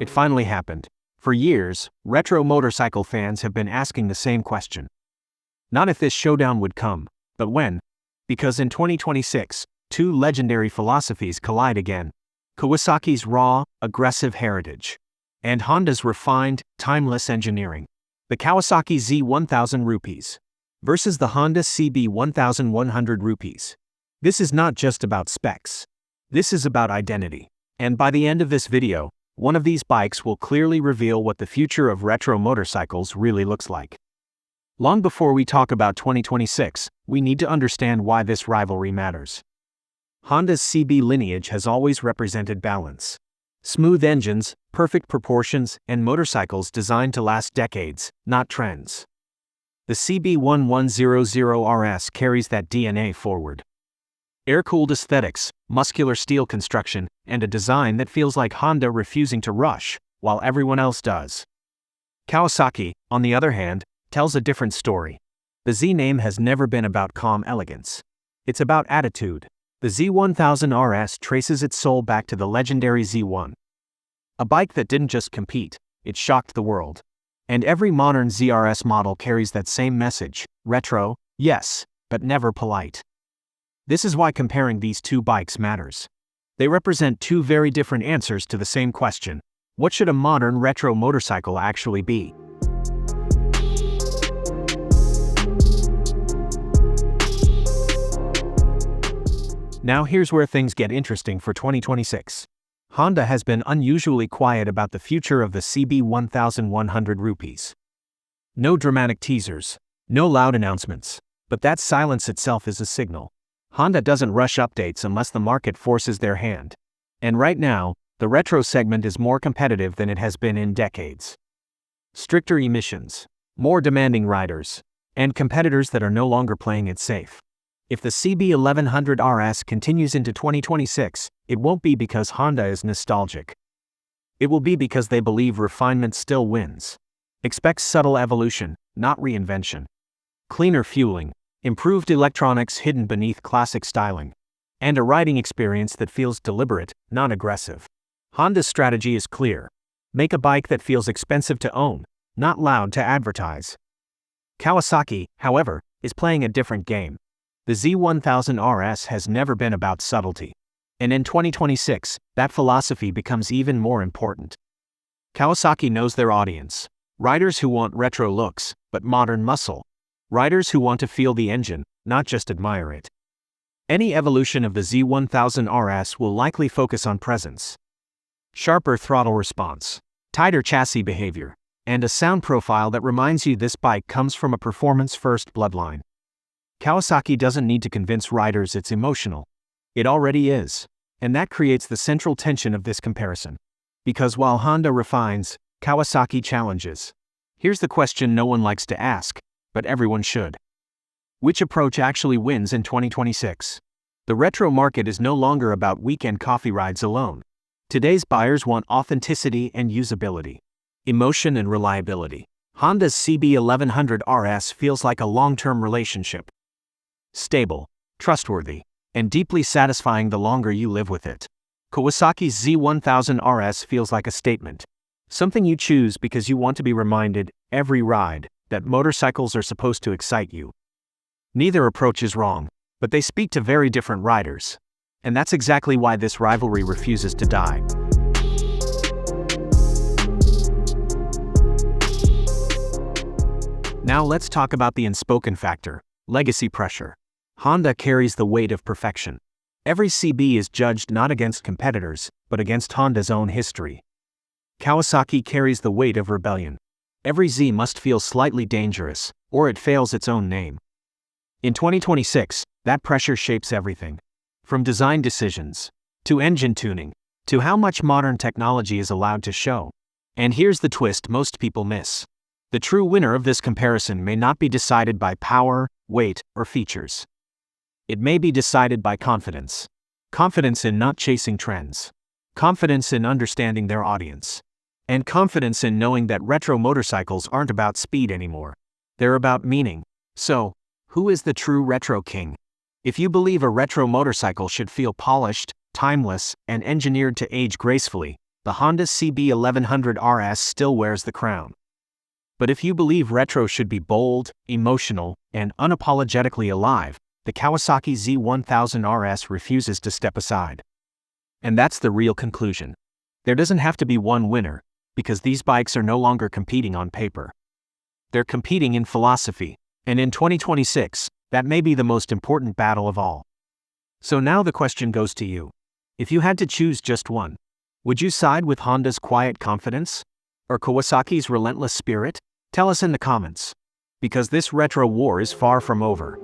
It finally happened. For years, retro motorcycle fans have been asking the same question. Not if this showdown would come, but when. Because in 2026, two legendary philosophies collide again. Kawasaki's raw, aggressive heritage, and Honda's refined, timeless engineering. The Kawasaki Z1000RS versus the Honda CB1100RS. This is not just about specs. This is about identity. And by the end of this video, one of these bikes will clearly reveal what the future of retro motorcycles really looks like. Long before we talk about 2026, we need to understand why this rivalry matters. Honda's CB lineage has always represented balance. Smooth engines, perfect proportions, and motorcycles designed to last decades, not trends. The CB1100RS carries that DNA forward. Air-cooled aesthetics, muscular steel construction, and a design that feels like Honda refusing to rush, while everyone else does. Kawasaki, on the other hand, tells a different story. The Z name has never been about calm elegance. It's about attitude. The Z1000RS traces its soul back to the legendary Z1. A bike that didn't just compete, it shocked the world. And every modern ZRS model carries that same message: retro, yes, but never polite. This is why comparing these two bikes matters. They represent two very different answers to the same question: what should a modern retro motorcycle actually be? Now here's where things get interesting for 2026. Honda has been unusually quiet about the future of the CB1100RS. No dramatic teasers, no loud announcements, but that silence itself is a signal. Honda doesn't rush updates unless the market forces their hand. And right now, the retro segment is more competitive than it has been in decades. Stricter emissions, more demanding riders, and competitors that are no longer playing it safe. If the CB1100RS continues into 2026, it won't be because Honda is nostalgic. It will be because they believe refinement still wins. Expect subtle evolution, not reinvention. Cleaner fueling, improved electronics hidden beneath classic styling, and a riding experience that feels deliberate, not aggressive. Honda's strategy is clear. Make a bike that feels expensive to own, not loud to advertise. Kawasaki, however, is playing a different game. The Z1000RS has never been about subtlety. And in 2026, that philosophy becomes even more important. Kawasaki knows their audience. Riders who want retro looks, but modern muscle. Riders who want to feel the engine, not just admire it. Any evolution of the Z1000RS will likely focus on presence. Sharper throttle response, tighter chassis behavior, and a sound profile that reminds you this bike comes from a performance-first bloodline. Kawasaki doesn't need to convince riders it's emotional. It already is. And that creates the central tension of this comparison. Because while Honda refines, Kawasaki challenges. Here's the question no one likes to ask, but everyone should. Which approach actually wins in 2026? The retro market is no longer about weekend coffee rides alone. Today's buyers want authenticity and usability, emotion and reliability. Honda's CB1100RS feels like a long-term relationship. Stable, trustworthy, and deeply satisfying the longer you live with it. Kawasaki's Z1000RS feels like a statement. Something you choose because you want to be reminded, every ride, that motorcycles are supposed to excite you. Neither approach is wrong, but they speak to very different riders. And that's exactly why this rivalry refuses to die. Now let's talk about the unspoken factor: legacy pressure. Honda carries the weight of perfection. Every CB is judged not against competitors, but against Honda's own history. Kawasaki carries the weight of rebellion. Every Z must feel slightly dangerous, or it fails its own name. In 2026, that pressure shapes everything. From design decisions, to engine tuning, to how much modern technology is allowed to show. And here's the twist most people miss. The true winner of this comparison may not be decided by power, weight, or features. It may be decided by confidence. Confidence in not chasing trends. Confidence in understanding their audience. And confidence in knowing that retro motorcycles aren't about speed anymore. They're about meaning. So, who is the true retro king? If you believe a retro motorcycle should feel polished, timeless, and engineered to age gracefully, the Honda CB1100RS still wears the crown. But if you believe retro should be bold, emotional, and unapologetically alive, the Kawasaki Z1000RS refuses to step aside. And that's the real conclusion. There doesn't have to be one winner, because these bikes are no longer competing on paper. They're competing in philosophy, and in 2026, that may be the most important battle of all. So now the question goes to you. If you had to choose just one, would you side with Honda's quiet confidence? Or Kawasaki's relentless spirit? Tell us in the comments. Because this retro war is far from over.